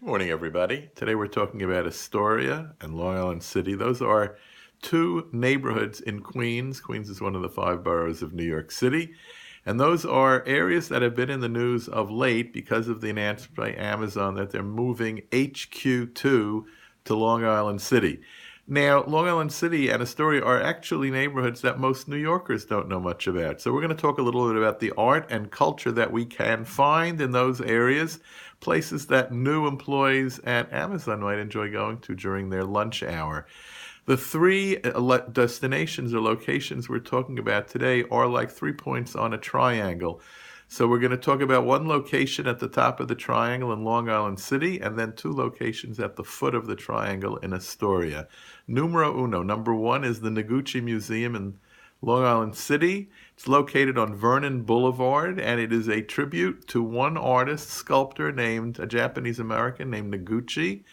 Morning, everybody. Today we're talking about Astoria and Long Island City. Those are two neighborhoods in Queens. Queens is one of the five boroughs of New York City. And those are areas that have been in the news of late because of the announcement by Amazon that they're moving HQ2 to Long Island City. Now, Long Island City and Astoria are actually neighborhoods that most New Yorkers don't know much about. So we're going to talk a little bit about the art and culture that we can find in those areas, places that new employees at Amazon might enjoy going to during their lunch hour. The three destinations or locations we're talking about today are like 3 points on a triangle. So we're going to talk about one location at the top of the triangle in Long Island City, and then two locations at the foot of the triangle in Astoria. Numero uno, number one, is the Noguchi Museum in Long Island City. It's located on Vernon Boulevard, and it is a tribute to one artist, sculptor a Japanese-American named Noguchi,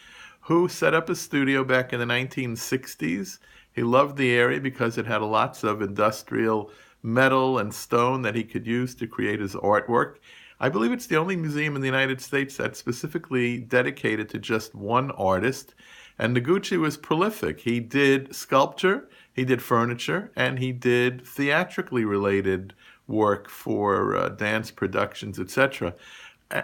who set up a studio back in the 1960s. He loved the area because it had lots of industrial metal and stone that he could use to create his artwork. I believe it's the only museum in the United States that's specifically dedicated to just one artist. And Noguchi was prolific. He did sculpture, he did furniture, and he did theatrically related work for dance productions, etc.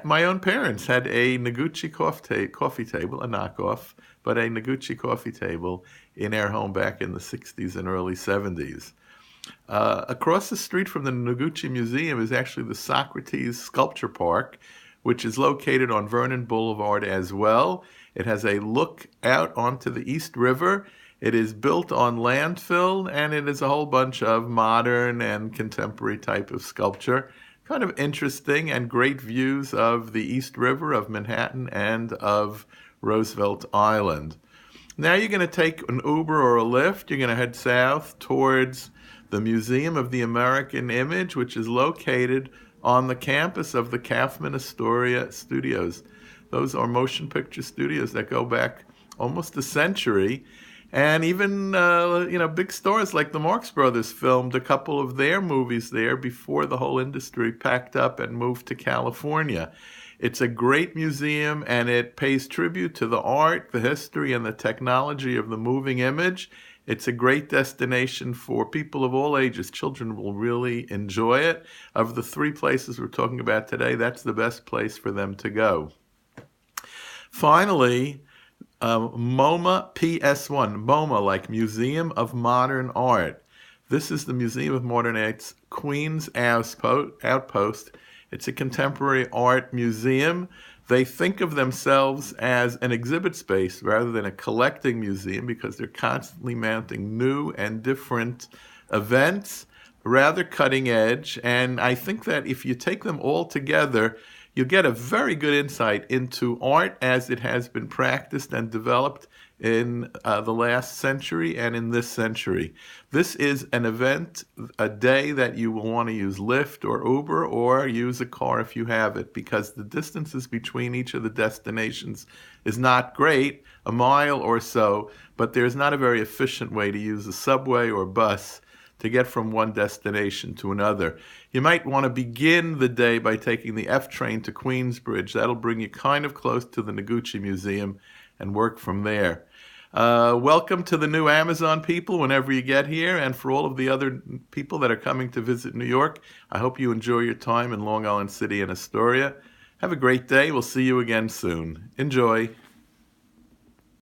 My own parents had a Noguchi coffee table, a knockoff, but a Noguchi coffee table in our home back in the 60s and early 70s. Across the street from the Noguchi Museum is actually the Socrates Sculpture Park, which is located on Vernon Boulevard as well. It has a look out onto the East River. It is built on landfill, and it is a whole bunch of modern and contemporary type of sculpture. Kind of interesting, and great views of the East River, of Manhattan, and of Roosevelt Island. Now you're going to take an Uber or a Lyft. You're going to head south towards the Museum of the American Image, which is located on the campus of the Kaufman Astoria Studios. Those are motion picture studios that go back almost a century. And even, big stars like the Marx Brothers filmed a couple of their movies there before the whole industry packed up and moved to California. It's a great museum, and it pays tribute to the art, the history, and the technology of the moving image. It's a great destination for people of all ages. Children will really enjoy it. Of the three places we're talking about today, that's the best place for them to go. Finally, MoMA PS1, MoMA, like Museum of Modern Art. This is the Museum of Modern Art's Queens Outpost. It's a contemporary art museum. They think of themselves as an exhibit space rather than a collecting museum because they're constantly mounting new and different events, rather cutting edge. And I think that if you take them all together, you get a very good insight into art as it has been practiced and developed in the last century and in this century. This is an event, a day that you will want to use Lyft or Uber or use a car if you have it, because the distances between each of the destinations is not great, a mile or so, but there's not a very efficient way to use a subway or bus to get from one destination to another. You might want to begin the day by taking the F train to Queensbridge. That'll bring you kind of close to the Noguchi Museum and work from there. Welcome to the new Amazon people whenever you get here, and for all of the other people that are coming to visit New York, I hope you enjoy your time in Long Island City and Astoria. Have a great day. We'll see you again soon. Enjoy.